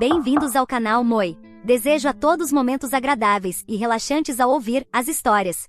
Bem-vindos ao canal Moi. Desejo a todos momentos agradáveis e relaxantes ao ouvir as histórias.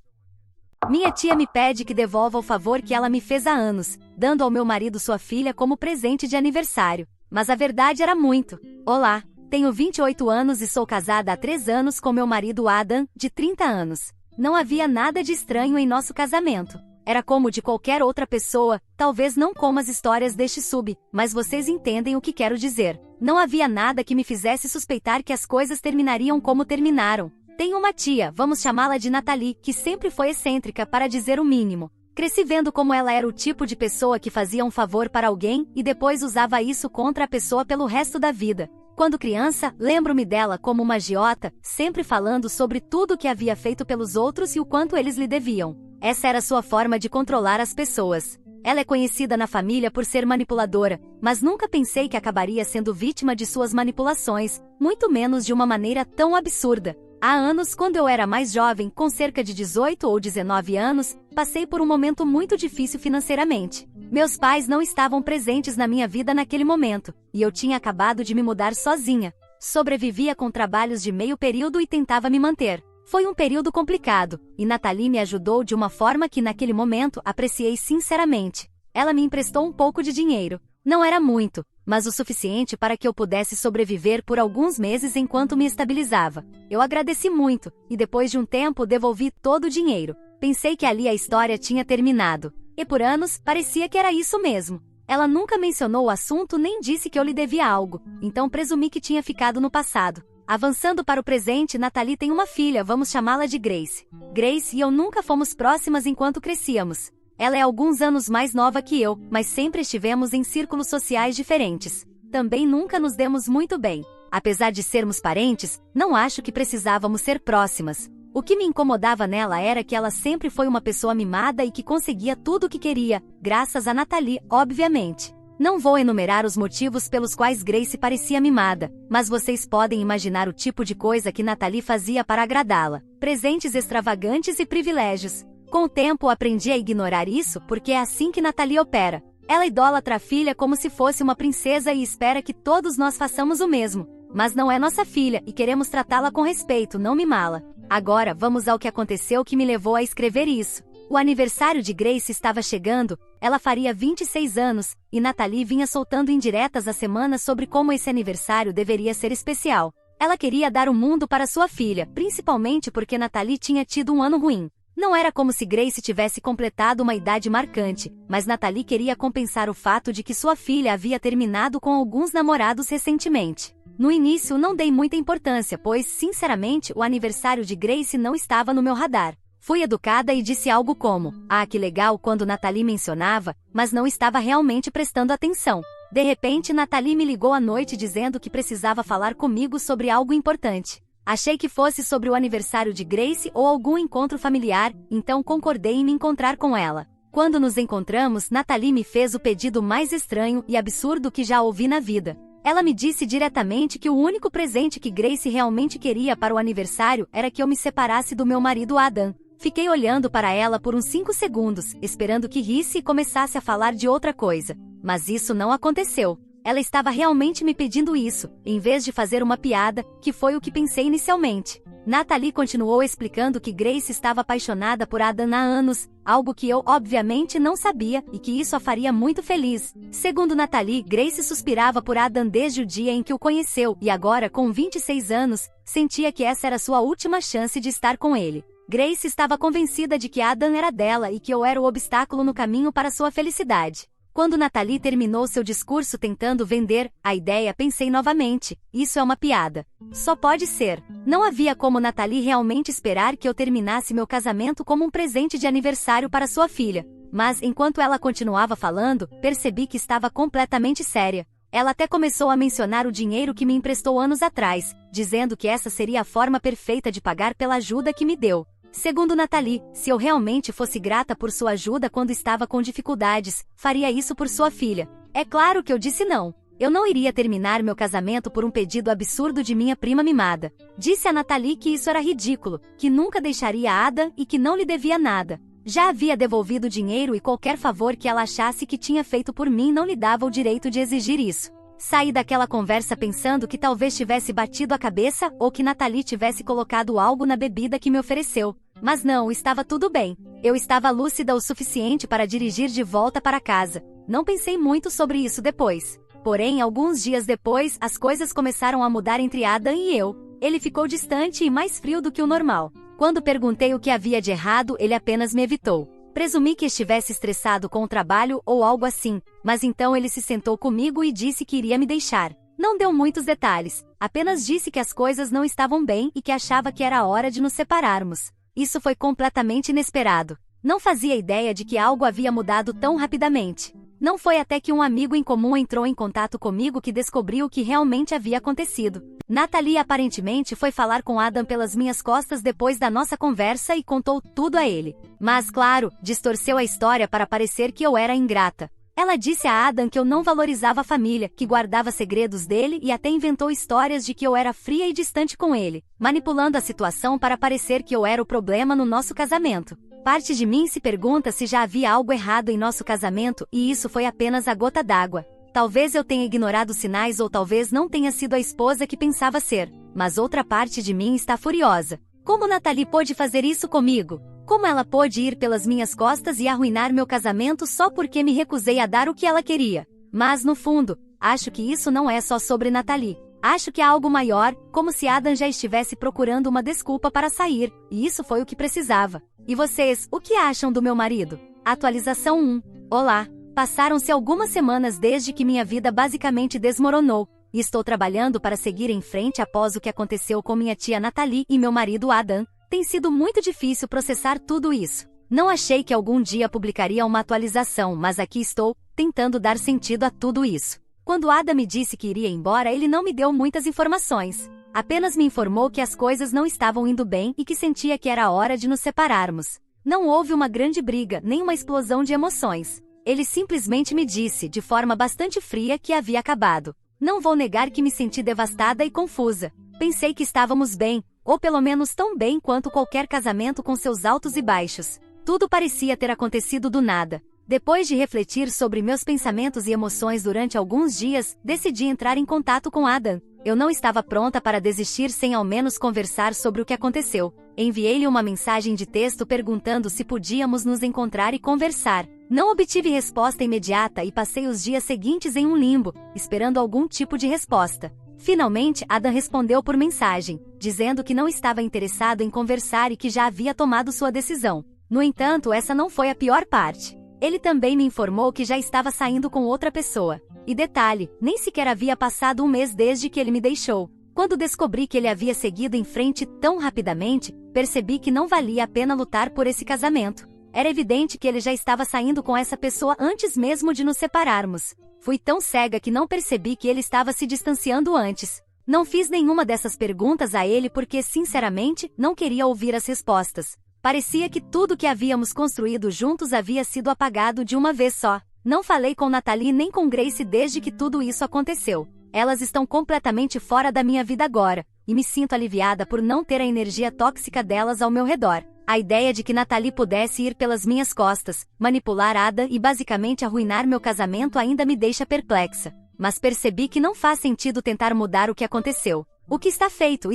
Minha tia me pede que devolva o favor que ela me fez há anos, dando ao meu marido sua filha como presente de aniversário. Mas a verdade era muito. Olá, tenho 28 anos e sou casada há 3 anos com meu marido Adam, de 30 anos. Não havia nada de estranho em nosso casamento. Era como de qualquer outra pessoa, talvez não como as histórias deste sub, mas vocês entendem o que quero dizer. Não havia nada que me fizesse suspeitar que as coisas terminariam como terminaram. Tenho uma tia, vamos chamá-la de Nathalie, que sempre foi excêntrica para dizer o mínimo. Cresci vendo como ela era o tipo de pessoa que fazia um favor para alguém e depois usava isso contra a pessoa pelo resto da vida. Quando criança, lembro-me dela como uma agiota, sempre falando sobre tudo o que havia feito pelos outros e o quanto eles lhe deviam. Essa era sua forma de controlar as pessoas. Ela é conhecida na família por ser manipuladora, mas nunca pensei que acabaria sendo vítima de suas manipulações, muito menos de uma maneira tão absurda. Há anos, quando eu era mais jovem, com cerca de 18 ou 19 anos, passei por um momento muito difícil financeiramente. Meus pais não estavam presentes na minha vida naquele momento, e eu tinha acabado de me mudar sozinha. Sobrevivia com trabalhos de meio período e tentava me manter. Foi um período complicado, e Nathalie me ajudou de uma forma que naquele momento apreciei sinceramente. Ela me emprestou um pouco de dinheiro. Não era muito, mas o suficiente para que eu pudesse sobreviver por alguns meses enquanto me estabilizava. Eu agradeci muito, e depois de um tempo devolvi todo o dinheiro. Pensei que ali a história tinha terminado. E por anos, parecia que era isso mesmo. Ela nunca mencionou o assunto nem disse que eu lhe devia algo, então presumi que tinha ficado no passado. Avançando para o presente, Nathalie tem uma filha, vamos chamá-la de Grace. Grace e eu nunca fomos próximas enquanto crescíamos. Ela é alguns anos mais nova que eu, mas sempre estivemos em círculos sociais diferentes. Também nunca nos demos muito bem. Apesar de sermos parentes, não acho que precisávamos ser próximas. O que me incomodava nela era que ela sempre foi uma pessoa mimada e que conseguia tudo o que queria, graças a Nathalie, obviamente. Não vou enumerar os motivos pelos quais Grace parecia mimada, mas vocês podem imaginar o tipo de coisa que Nathalie fazia para agradá-la. Presentes extravagantes e privilégios. Com o tempo aprendi a ignorar isso porque é assim que Nathalie opera. Ela idolatra a filha como se fosse uma princesa e espera que todos nós façamos o mesmo. Mas não é nossa filha e queremos tratá-la com respeito, não mimá-la. Agora vamos ao que aconteceu que me levou a escrever isso. O aniversário de Grace estava chegando, ela faria 26 anos, e Nathalie vinha soltando indiretas há semanas sobre como esse aniversário deveria ser especial. Ela queria dar o mundo para sua filha, principalmente porque Nathalie tinha tido um ano ruim. Não era como se Grace tivesse completado uma idade marcante, mas Nathalie queria compensar o fato de que sua filha havia terminado com alguns namorados recentemente. No início não dei muita importância, pois, sinceramente, o aniversário de Grace não estava no meu radar. Fui educada e disse algo como, que legal quando Nathalie mencionava, mas não estava realmente prestando atenção. De repente Nathalie me ligou à noite dizendo que precisava falar comigo sobre algo importante. Achei que fosse sobre o aniversário de Grace ou algum encontro familiar, então concordei em me encontrar com ela. Quando nos encontramos, Nathalie me fez o pedido mais estranho e absurdo que já ouvi na vida. Ela me disse diretamente que o único presente que Grace realmente queria para o aniversário era que eu me separasse do meu marido Adam. Fiquei olhando para ela por uns 5 segundos, esperando que risse e começasse a falar de outra coisa. Mas isso não aconteceu. Ela estava realmente me pedindo isso, em vez de fazer uma piada, que foi o que pensei inicialmente. Nathalie continuou explicando que Grace estava apaixonada por Adam há anos, algo que eu, obviamente, não sabia, e que isso a faria muito feliz. Segundo Nathalie, Grace suspirava por Adam desde o dia em que o conheceu, e agora, com 26 anos, sentia que essa era sua última chance de estar com ele. Grace estava convencida de que Adam era dela e que eu era o obstáculo no caminho para sua felicidade. Quando Nathalie terminou seu discurso tentando vender a ideia, pensei novamente, isso é uma piada. Só pode ser. Não havia como Nathalie realmente esperar que eu terminasse meu casamento como um presente de aniversário para sua filha. Mas, enquanto ela continuava falando, percebi que estava completamente séria. Ela até começou a mencionar o dinheiro que me emprestou anos atrás, dizendo que essa seria a forma perfeita de pagar pela ajuda que me deu. Segundo Nathalie, se eu realmente fosse grata por sua ajuda quando estava com dificuldades, faria isso por sua filha. É claro que eu disse não. Eu não iria terminar meu casamento por um pedido absurdo de minha prima mimada. Disse a Nathalie que isso era ridículo, que nunca deixaria Adam e que não lhe devia nada. Já havia devolvido dinheiro e qualquer favor que ela achasse que tinha feito por mim não lhe dava o direito de exigir isso. Saí daquela conversa pensando que talvez tivesse batido a cabeça ou que Nathalie tivesse colocado algo na bebida que me ofereceu. Mas não, estava tudo bem. Eu estava lúcida o suficiente para dirigir de volta para casa. Não pensei muito sobre isso depois. Porém, alguns dias depois, as coisas começaram a mudar entre Adam e eu. Ele ficou distante e mais frio do que o normal. Quando perguntei o que havia de errado, ele apenas me evitou. Presumi que estivesse estressado com o trabalho ou algo assim, mas então ele se sentou comigo e disse que iria me deixar. Não deu muitos detalhes, apenas disse que as coisas não estavam bem e que achava que era hora de nos separarmos. Isso foi completamente inesperado. Não fazia ideia de que algo havia mudado tão rapidamente. Não foi até que um amigo em comum entrou em contato comigo que descobriu o que realmente havia acontecido. Nathalie aparentemente foi falar com Adam pelas minhas costas depois da nossa conversa e contou tudo a ele. Mas, claro, distorceu a história para parecer que eu era ingrata. Ela disse a Adam que eu não valorizava a família, que guardava segredos dele e até inventou histórias de que eu era fria e distante com ele, manipulando a situação para parecer que eu era o problema no nosso casamento. Parte de mim se pergunta se já havia algo errado em nosso casamento e isso foi apenas a gota d'água. Talvez eu tenha ignorado sinais ou talvez não tenha sido a esposa que pensava ser. Mas outra parte de mim está furiosa. Como Nathalie pôde fazer isso comigo? Como ela pôde ir pelas minhas costas e arruinar meu casamento só porque me recusei a dar o que ela queria? Mas no fundo, acho que isso não é só sobre Nathalie. Acho que há algo maior, como se Adam já estivesse procurando uma desculpa para sair, e isso foi o que precisava. E vocês, o que acham do meu marido? Atualização 1. Olá. Passaram-se algumas semanas desde que minha vida basicamente desmoronou, e estou trabalhando para seguir em frente após o que aconteceu com minha tia Nathalie e meu marido Adam. Tem sido muito difícil processar tudo isso. Não achei que algum dia publicaria uma atualização, mas aqui estou, tentando dar sentido a tudo isso. Quando Adam me disse que iria embora, ele não me deu muitas informações. Apenas me informou que as coisas não estavam indo bem e que sentia que era hora de nos separarmos. Não houve uma grande briga, nem uma explosão de emoções. Ele simplesmente me disse, de forma bastante fria, que havia acabado. Não vou negar que me senti devastada e confusa. Pensei que estávamos bem, ou pelo menos tão bem quanto qualquer casamento com seus altos e baixos. Tudo parecia ter acontecido do nada. Depois de refletir sobre meus pensamentos e emoções durante alguns dias, decidi entrar em contato com Adam. Eu não estava pronta para desistir sem ao menos conversar sobre o que aconteceu. Enviei-lhe uma mensagem de texto perguntando se podíamos nos encontrar e conversar. Não obtive resposta imediata e passei os dias seguintes em um limbo, esperando algum tipo de resposta. Finalmente, Adam respondeu por mensagem, dizendo que não estava interessado em conversar e que já havia tomado sua decisão. No entanto, essa não foi a pior parte. Ele também me informou que já estava saindo com outra pessoa. E detalhe, nem sequer havia passado um mês desde que ele me deixou. Quando descobri que ele havia seguido em frente tão rapidamente, percebi que não valia a pena lutar por esse casamento. Era evidente que ele já estava saindo com essa pessoa antes mesmo de nos separarmos. Fui tão cega que não percebi que ele estava se distanciando antes. Não fiz nenhuma dessas perguntas a ele porque, sinceramente, não queria ouvir as respostas. Parecia que tudo que havíamos construído juntos havia sido apagado de uma vez só. Não falei com Nathalie nem com Grace desde que tudo isso aconteceu. Elas estão completamente fora da minha vida agora, e me sinto aliviada por não ter a energia tóxica delas ao meu redor. A ideia de que Nathalie pudesse ir pelas minhas costas, manipular Adam e basicamente arruinar meu casamento ainda me deixa perplexa. Mas percebi que não faz sentido tentar mudar o que aconteceu. O que está feito,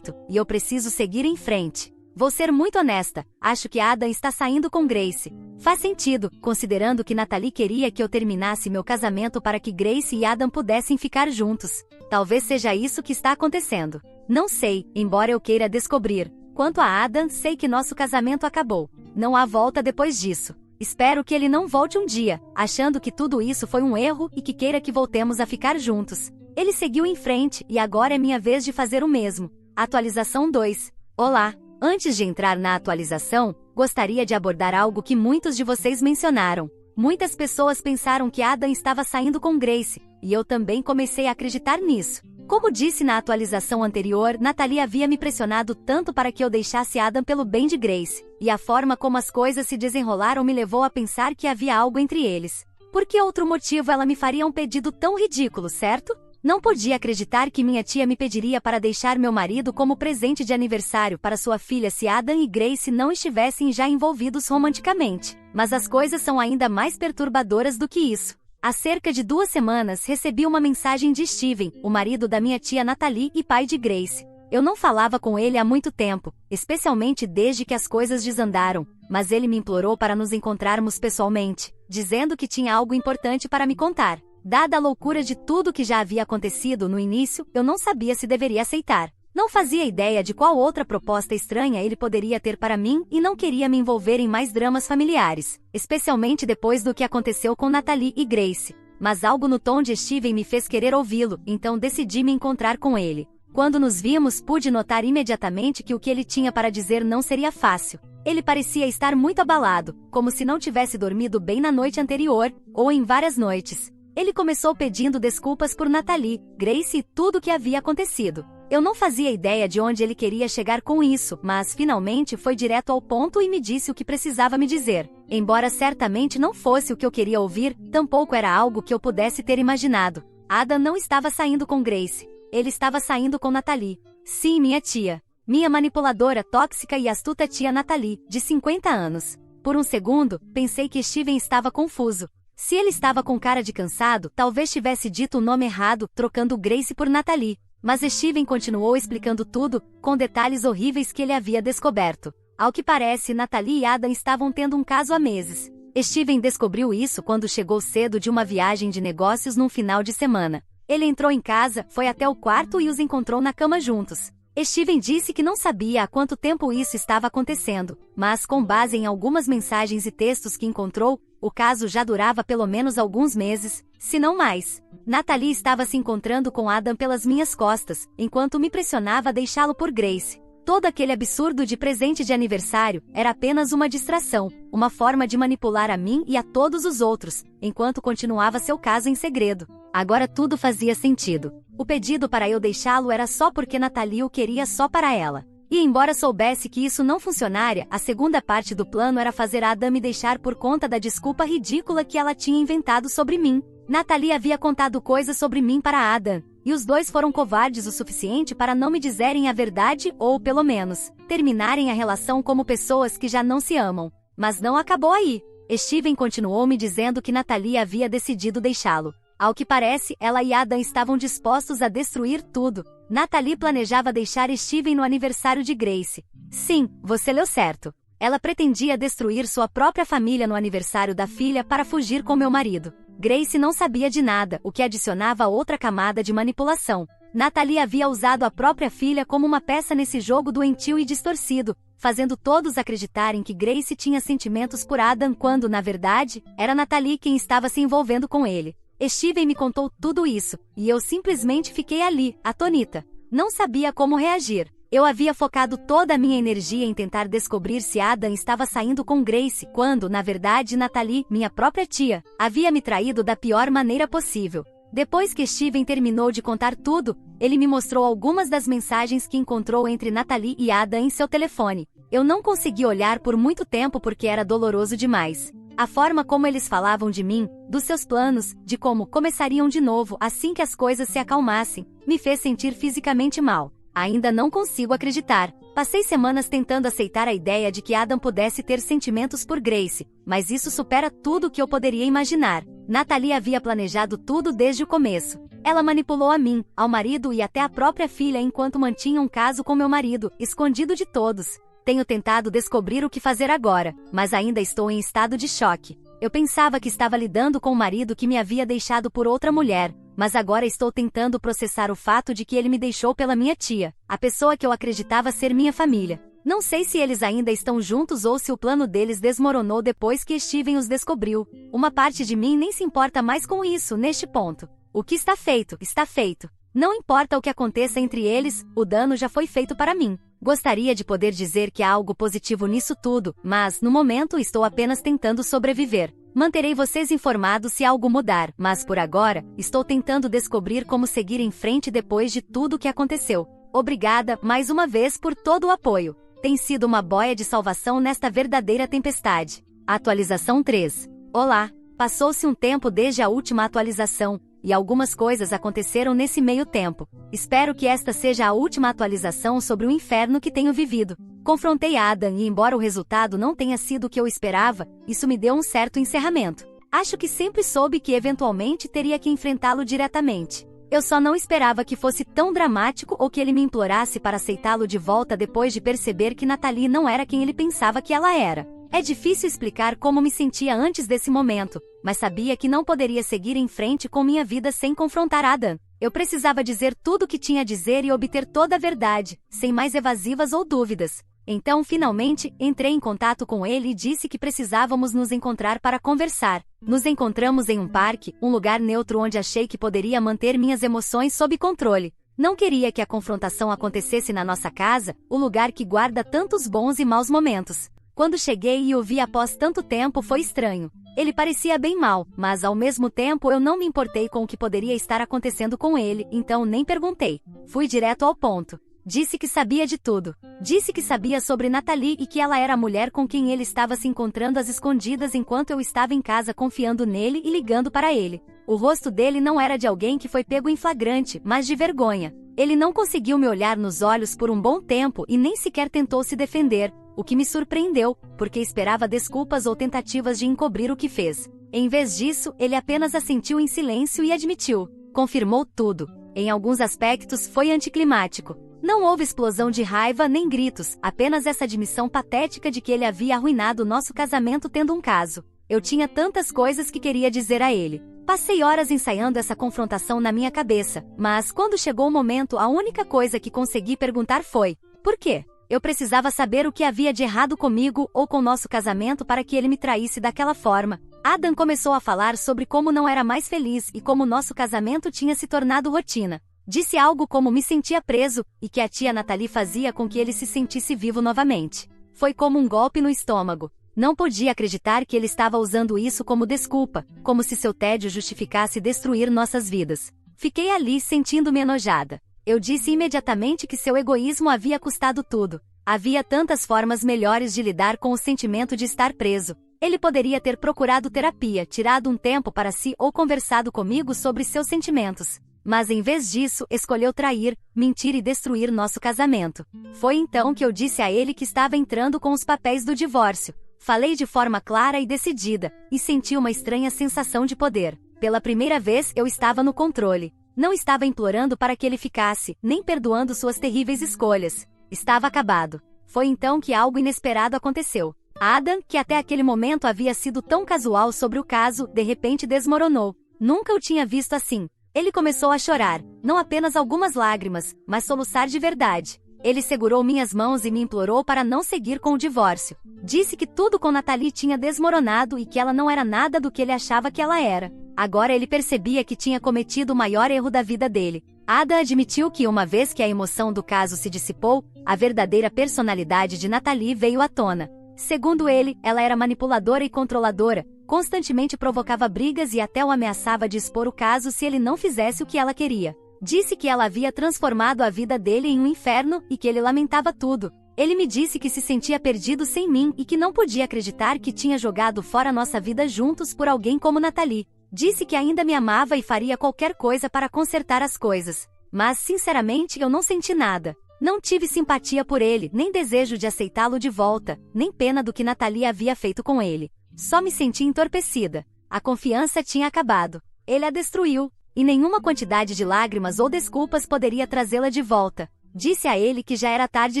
e eu preciso seguir em frente. Vou ser muito honesta, acho que Adam está saindo com Grace. Faz sentido, considerando que Nathalie queria que eu terminasse meu casamento para que Grace e Adam pudessem ficar juntos. Talvez seja isso que está acontecendo. Não sei, embora eu queira descobrir. Quanto a Adam, sei que nosso casamento acabou. Não há volta depois disso. Espero que ele não volte um dia, achando que tudo isso foi um erro e que queira que voltemos a ficar juntos. Ele seguiu em frente e agora é minha vez de fazer o mesmo. Atualização 2. Olá. Antes de entrar na atualização, gostaria de abordar algo que muitos de vocês mencionaram. Muitas pessoas pensaram que Adam estava saindo com Grace, e eu também comecei a acreditar nisso. Como disse na atualização anterior, Nathalie havia me pressionado tanto para que eu deixasse Adam pelo bem de Grace, e a forma como as coisas se desenrolaram me levou a pensar que havia algo entre eles. Por que outro motivo ela me faria um pedido tão ridículo, certo? Não podia acreditar que minha tia me pediria para deixar meu marido como presente de aniversário para sua filha se Adam e Grace não estivessem já envolvidos romanticamente. Mas as coisas são ainda mais perturbadoras do que isso. Há cerca de 2 semanas recebi uma mensagem de Steven, o marido da minha tia Natalie e pai de Grace. Eu não falava com ele há muito tempo, especialmente desde que as coisas desandaram, mas ele me implorou para nos encontrarmos pessoalmente, dizendo que tinha algo importante para me contar. Dada a loucura de tudo que já havia acontecido no início, eu não sabia se deveria aceitar. Não fazia ideia de qual outra proposta estranha ele poderia ter para mim e não queria me envolver em mais dramas familiares, especialmente depois do que aconteceu com Natalie e Grace. Mas algo no tom de Steven me fez querer ouvi-lo, então decidi me encontrar com ele. Quando nos vimos, pude notar imediatamente que o que ele tinha para dizer não seria fácil. Ele parecia estar muito abalado, como se não tivesse dormido bem na noite anterior, ou em várias noites. Ele começou pedindo desculpas por Natalie, Grace e tudo o que havia acontecido. Eu não fazia ideia de onde ele queria chegar com isso, mas finalmente foi direto ao ponto e me disse o que precisava me dizer. Embora certamente não fosse o que eu queria ouvir, tampouco era algo que eu pudesse ter imaginado. Adam não estava saindo com Grace. Ele estava saindo com Natalie. Sim, minha tia. Minha manipuladora tóxica e astuta tia Natalie, de 50 anos. Por um segundo, pensei que Steven estava confuso. Se ele estava com cara de cansado, talvez tivesse dito o nome errado, trocando Grace por Natalie. Mas Steven continuou explicando tudo, com detalhes horríveis que ele havia descoberto. Ao que parece, Natalie e Adam estavam tendo um caso há meses. Steven descobriu isso quando chegou cedo de uma viagem de negócios num final de semana. Ele entrou em casa, foi até o quarto e os encontrou na cama juntos. Steven disse que não sabia há quanto tempo isso estava acontecendo, mas com base em algumas mensagens e textos que encontrou, o caso já durava pelo menos alguns meses, se não mais. Natalie estava se encontrando com Adam pelas minhas costas, enquanto me pressionava a deixá-lo por Grace. Todo aquele absurdo de presente de aniversário era apenas uma distração, uma forma de manipular a mim e a todos os outros, enquanto continuava seu caso em segredo. Agora tudo fazia sentido. O pedido para eu deixá-lo era só porque Natalie o queria só para ela. E embora soubesse que isso não funcionaria, a segunda parte do plano era fazer Adam me deixar por conta da desculpa ridícula que ela tinha inventado sobre mim. Natalie havia contado coisas sobre mim para Adam, e os dois foram covardes o suficiente para não me dizerem a verdade ou, pelo menos, terminarem a relação como pessoas que já não se amam. Mas não acabou aí. Steven continuou me dizendo que Natalie havia decidido deixá-lo. Ao que parece, ela e Adam estavam dispostos a destruir tudo. Natalie planejava deixar Steven no aniversário de Grace. Sim, você leu certo. Ela pretendia destruir sua própria família no aniversário da filha para fugir com meu marido. Grace não sabia de nada, o que adicionava outra camada de manipulação. Natalie havia usado a própria filha como uma peça nesse jogo doentio e distorcido, fazendo todos acreditarem que Grace tinha sentimentos por Adam quando, na verdade, era Natalie quem estava se envolvendo com ele. Steven me contou tudo isso, e eu simplesmente fiquei ali, atônita. Não sabia como reagir. Eu havia focado toda a minha energia em tentar descobrir se Adam estava saindo com Grace, quando, na verdade, Natalie, minha própria tia, havia me traído da pior maneira possível. Depois que Steven terminou de contar tudo, ele me mostrou algumas das mensagens que encontrou entre Natalie e Adam em seu telefone. Eu não consegui olhar por muito tempo porque era doloroso demais. A forma como eles falavam de mim, dos seus planos, de como começariam de novo assim que as coisas se acalmassem, me fez sentir fisicamente mal. Ainda não consigo acreditar. Passei semanas tentando aceitar a ideia de que Adam pudesse ter sentimentos por Grace, mas isso supera tudo o que eu poderia imaginar. Natalie havia planejado tudo desde o começo. Ela manipulou a mim, ao marido e até a própria filha enquanto mantinha um caso com meu marido, escondido de todos. Tenho tentado descobrir o que fazer agora, mas ainda estou em estado de choque. Eu pensava que estava lidando com um marido que me havia deixado por outra mulher, mas agora estou tentando processar o fato de que ele me deixou pela minha tia, a pessoa que eu acreditava ser minha família. Não sei se eles ainda estão juntos ou se o plano deles desmoronou depois que Steven os descobriu. Uma parte de mim nem se importa mais com isso neste ponto. O que está feito, está feito. Não importa o que aconteça entre eles, o dano já foi feito para mim. Gostaria de poder dizer que há algo positivo nisso tudo, mas, no momento, estou apenas tentando sobreviver. Manterei vocês informados se algo mudar, mas por agora, estou tentando descobrir como seguir em frente depois de tudo o que aconteceu. Obrigada, mais uma vez, por todo o apoio. Tem sido uma boia de salvação nesta verdadeira tempestade. Atualização 3. Olá! Passou-se um tempo desde a última atualização, e algumas coisas aconteceram nesse meio tempo. Espero que esta seja a última atualização sobre o inferno que tenho vivido. Confrontei Adam e embora o resultado não tenha sido o que eu esperava, isso me deu um certo encerramento. Acho que sempre soube que eventualmente teria que enfrentá-lo diretamente. Eu só não esperava que fosse tão dramático ou que ele me implorasse para aceitá-lo de volta depois de perceber que Natalie não era quem ele pensava que ela era. É difícil explicar como me sentia antes desse momento, mas sabia que não poderia seguir em frente com minha vida sem confrontar Adam. Eu precisava dizer tudo o que tinha a dizer e obter toda a verdade, sem mais evasivas ou dúvidas. Então, finalmente, entrei em contato com ele e disse que precisávamos nos encontrar para conversar. Nos encontramos em um parque, um lugar neutro onde achei que poderia manter minhas emoções sob controle. Não queria que a confrontação acontecesse na nossa casa, o lugar que guarda tantos bons e maus momentos. Quando cheguei e o vi após tanto tempo foi estranho. Ele parecia bem mal, mas ao mesmo tempo eu não me importei com o que poderia estar acontecendo com ele, então nem perguntei. Fui direto ao ponto. Disse que sabia de tudo. Disse que sabia sobre Natalie e que ela era a mulher com quem ele estava se encontrando às escondidas enquanto eu estava em casa confiando nele e ligando para ele. O rosto dele não era de alguém que foi pego em flagrante, mas de vergonha. Ele não conseguiu me olhar nos olhos por um bom tempo e nem sequer tentou se defender, o que me surpreendeu, porque esperava desculpas ou tentativas de encobrir o que fez. Em vez disso, ele apenas assentiu em silêncio e admitiu. Confirmou tudo. Em alguns aspectos foi anticlimático. Não houve explosão de raiva nem gritos, apenas essa admissão patética de que ele havia arruinado nosso casamento tendo um caso. Eu tinha tantas coisas que queria dizer a ele. Passei horas ensaiando essa confrontação na minha cabeça, mas quando chegou o momento a única coisa que consegui perguntar foi: por quê? Eu precisava saber o que havia de errado comigo ou com nosso casamento para que ele me traísse daquela forma. Adam começou a falar sobre como não era mais feliz e como nosso casamento tinha se tornado rotina. Disse algo como me sentia preso, e que a tia Natalie fazia com que ele se sentisse vivo novamente. Foi como um golpe no estômago. Não podia acreditar que ele estava usando isso como desculpa, como se seu tédio justificasse destruir nossas vidas. Fiquei ali sentindo-me enojada. Eu disse imediatamente que seu egoísmo havia custado tudo. Havia tantas formas melhores de lidar com o sentimento de estar preso. Ele poderia ter procurado terapia, tirado um tempo para si ou conversado comigo sobre seus sentimentos. Mas em vez disso, escolheu trair, mentir e destruir nosso casamento. Foi então que eu disse a ele que estava entrando com os papéis do divórcio. Falei de forma clara e decidida, e senti uma estranha sensação de poder. Pela primeira vez eu estava no controle. Não estava implorando para que ele ficasse, nem perdoando suas terríveis escolhas. Estava acabado. Foi então que algo inesperado aconteceu. Adam, que até aquele momento havia sido tão casual sobre o caso, de repente desmoronou. Nunca o tinha visto assim. Ele começou a chorar, não apenas algumas lágrimas, mas soluçar de verdade. Ele segurou minhas mãos e me implorou para não seguir com o divórcio. Disse que tudo com Natalie tinha desmoronado e que ela não era nada do que ele achava que ela era. Agora ele percebia que tinha cometido o maior erro da vida dele. Ada admitiu que uma vez que a emoção do caso se dissipou, a verdadeira personalidade de Natalie veio à tona. Segundo ele, ela era manipuladora e controladora, constantemente provocava brigas e até o ameaçava de expor o caso se ele não fizesse o que ela queria. Disse que ela havia transformado a vida dele em um inferno e que ele lamentava tudo. Ele me disse que se sentia perdido sem mim e que não podia acreditar que tinha jogado fora nossa vida juntos por alguém como Natalie. Disse que ainda me amava e faria qualquer coisa para consertar as coisas. Mas, sinceramente, eu não senti nada. Não tive simpatia por ele, nem desejo de aceitá-lo de volta, nem pena do que Natalie havia feito com ele. Só me senti entorpecida. A confiança tinha acabado. Ele a destruiu, e nenhuma quantidade de lágrimas ou desculpas poderia trazê-la de volta. Disse a ele que já era tarde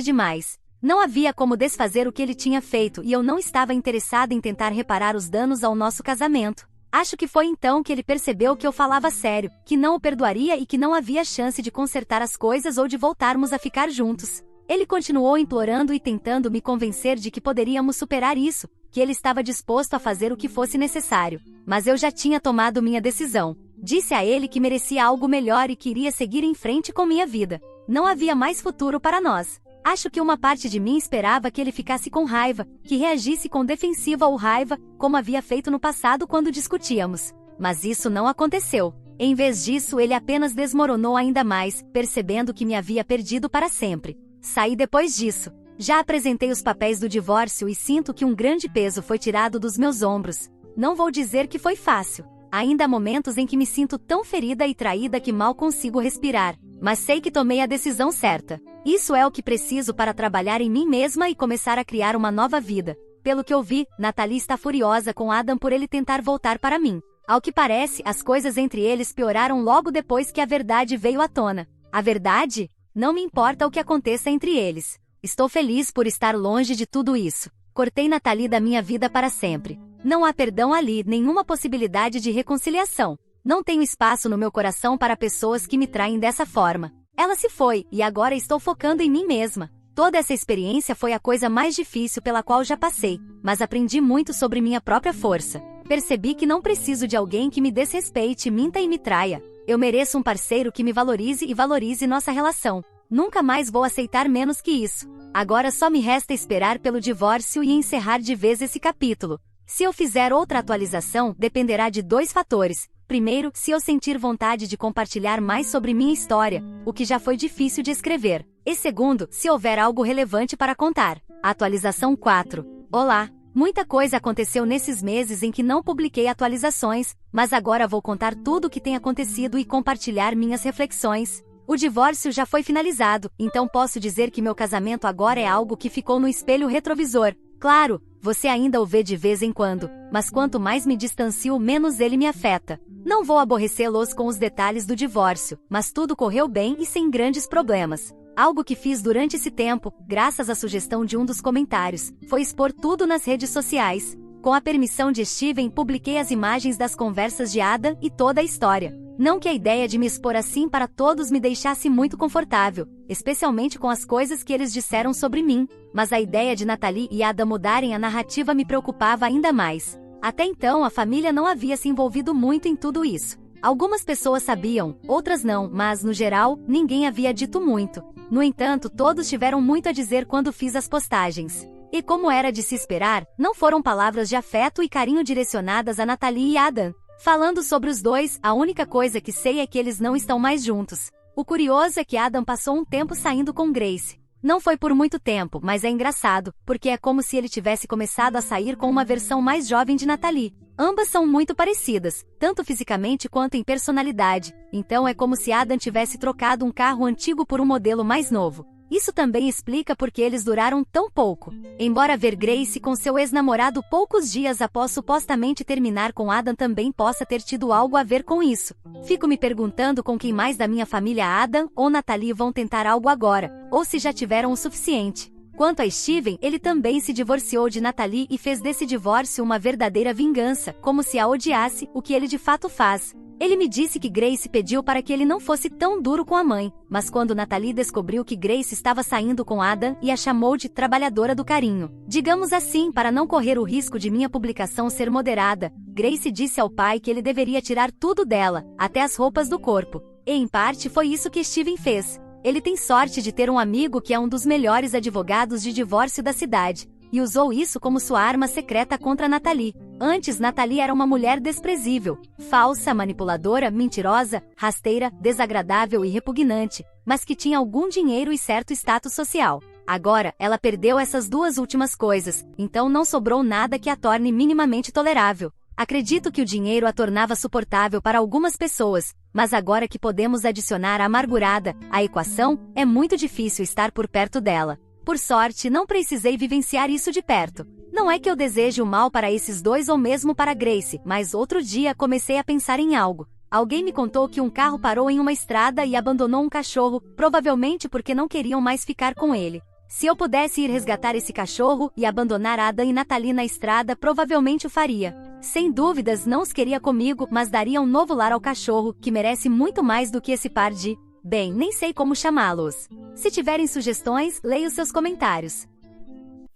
demais. Não havia como desfazer o que ele tinha feito e eu não estava interessada em tentar reparar os danos ao nosso casamento. Acho que foi então que ele percebeu que eu falava sério, que não o perdoaria e que não havia chance de consertar as coisas ou de voltarmos a ficar juntos. Ele continuou implorando e tentando me convencer de que poderíamos superar isso, que ele estava disposto a fazer o que fosse necessário. Mas eu já tinha tomado minha decisão. Disse a ele que merecia algo melhor e que iria seguir em frente com minha vida. Não havia mais futuro para nós. Acho que uma parte de mim esperava que ele ficasse com raiva, que reagisse com defensiva ou raiva, como havia feito no passado quando discutíamos. Mas isso não aconteceu. Em vez disso, ele apenas desmoronou ainda mais, percebendo que me havia perdido para sempre. Saí depois disso. Já apresentei os papéis do divórcio e sinto que um grande peso foi tirado dos meus ombros. Não vou dizer que foi fácil. Ainda há momentos em que me sinto tão ferida e traída que mal consigo respirar. Mas sei que tomei a decisão certa. Isso é o que preciso para trabalhar em mim mesma e começar a criar uma nova vida. pelo que ouvi, Nathalie está furiosa com Adam por ele tentar voltar para mim. Ao que parece, as coisas entre eles pioraram logo depois que a verdade veio à tona. A verdade? Não me importa o que aconteça entre eles. Estou feliz por estar longe de tudo isso. Cortei Nathalie da minha vida para sempre. Não há perdão ali, nenhuma possibilidade de reconciliação. Não tenho espaço no meu coração para pessoas que me traem dessa forma. Ela se foi, e agora estou focando em mim mesma. Toda essa experiência foi a coisa mais difícil pela qual já passei, mas aprendi muito sobre minha própria força. Percebi que não preciso de alguém que me desrespeite, minta e me traia. Eu mereço um parceiro que me valorize e valorize nossa relação. Nunca mais vou aceitar menos que isso. Agora só me resta esperar pelo divórcio e encerrar de vez esse capítulo. Se eu fizer outra atualização, dependerá de 2 fatores. Primeiro, se eu sentir vontade de compartilhar mais sobre minha história, o que já foi difícil de escrever. E segundo, se houver algo relevante para contar. Atualização 4. Olá! Muita coisa aconteceu nesses meses em que não publiquei atualizações, mas agora vou contar tudo o que tem acontecido e compartilhar minhas reflexões. O divórcio já foi finalizado, então posso dizer que meu casamento agora é algo que ficou no espelho retrovisor. Claro, você ainda o vê de vez em quando, mas quanto mais me distancio, menos ele me afeta. Não vou aborrecê-los com os detalhes do divórcio, mas tudo correu bem e sem grandes problemas. Algo que fiz durante esse tempo, graças à sugestão de um dos comentários, foi expor tudo nas redes sociais. Com a permissão de Steven, publiquei as imagens das conversas de Adam e toda a história. Não que a ideia de me expor assim para todos me deixasse muito confortável, especialmente com as coisas que eles disseram sobre mim, mas a ideia de Nathalie e Adam mudarem a narrativa me preocupava ainda mais. Até então a família não havia se envolvido muito em tudo isso. Algumas pessoas sabiam, outras não, mas, no geral, ninguém havia dito muito. No entanto, todos tiveram muito a dizer quando fiz as postagens. E como era de se esperar, não foram palavras de afeto e carinho direcionadas a Nathalie e Adam. Falando sobre os dois, a única coisa que sei é que eles não estão mais juntos. O curioso é que Adam passou um tempo saindo com Grace. Não foi por muito tempo, mas é engraçado, porque é como se ele tivesse começado a sair com uma versão mais jovem de Nathalie. Ambas são muito parecidas, tanto fisicamente quanto em personalidade, então é como se Adam tivesse trocado um carro antigo por um modelo mais novo. Isso também explica por que eles duraram tão pouco. Embora ver Grace com seu ex-namorado poucos dias após supostamente terminar com Adam também possa ter tido algo a ver com isso. Fico me perguntando com quem mais da minha família Adam ou Nathalie vão tentar algo agora, ou se já tiveram o suficiente. Quanto a Steven, ele também se divorciou de Nathalie e fez desse divórcio uma verdadeira vingança, como se a odiasse, o que ele de fato faz. Ele me disse que Grace pediu para que ele não fosse tão duro com a mãe, mas quando Nathalie descobriu que Grace estava saindo com Adam e a chamou de trabalhadora do carinho, digamos assim, para não correr o risco de minha publicação ser moderada, Grace disse ao pai que ele deveria tirar tudo dela, até as roupas do corpo. E em parte foi isso que Steven fez. Ele tem sorte de ter um amigo que é um dos melhores advogados de divórcio da cidade, e usou isso como sua arma secreta contra Nathalie. Antes, Nathalie era uma mulher desprezível, falsa, manipuladora, mentirosa, rasteira, desagradável e repugnante, mas que tinha algum dinheiro e certo status social. Agora, ela perdeu essas 2 últimas coisas, então não sobrou nada que a torne minimamente tolerável. Acredito que o dinheiro a tornava suportável para algumas pessoas, mas agora que podemos adicionar a amargurada à equação, é muito difícil estar por perto dela. Por sorte, não precisei vivenciar isso de perto. Não é que eu deseje o mal para esses 2 ou mesmo para Grace, mas outro dia comecei a pensar em algo. Alguém me contou que um carro parou em uma estrada e abandonou um cachorro, provavelmente porque não queriam mais ficar com ele. Se eu pudesse ir resgatar esse cachorro e abandonar Adam e Nathalie na estrada, provavelmente o faria. Sem dúvidas não os queria comigo, mas daria um novo lar ao cachorro, que merece muito mais do que esse par de... Bem, nem sei como chamá-los. Se tiverem sugestões, leia os seus comentários.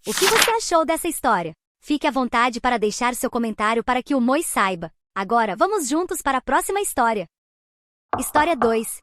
O que você achou dessa história? Fique à vontade para deixar seu comentário para que o Moi saiba. Agora, vamos juntos para a próxima história. História 2.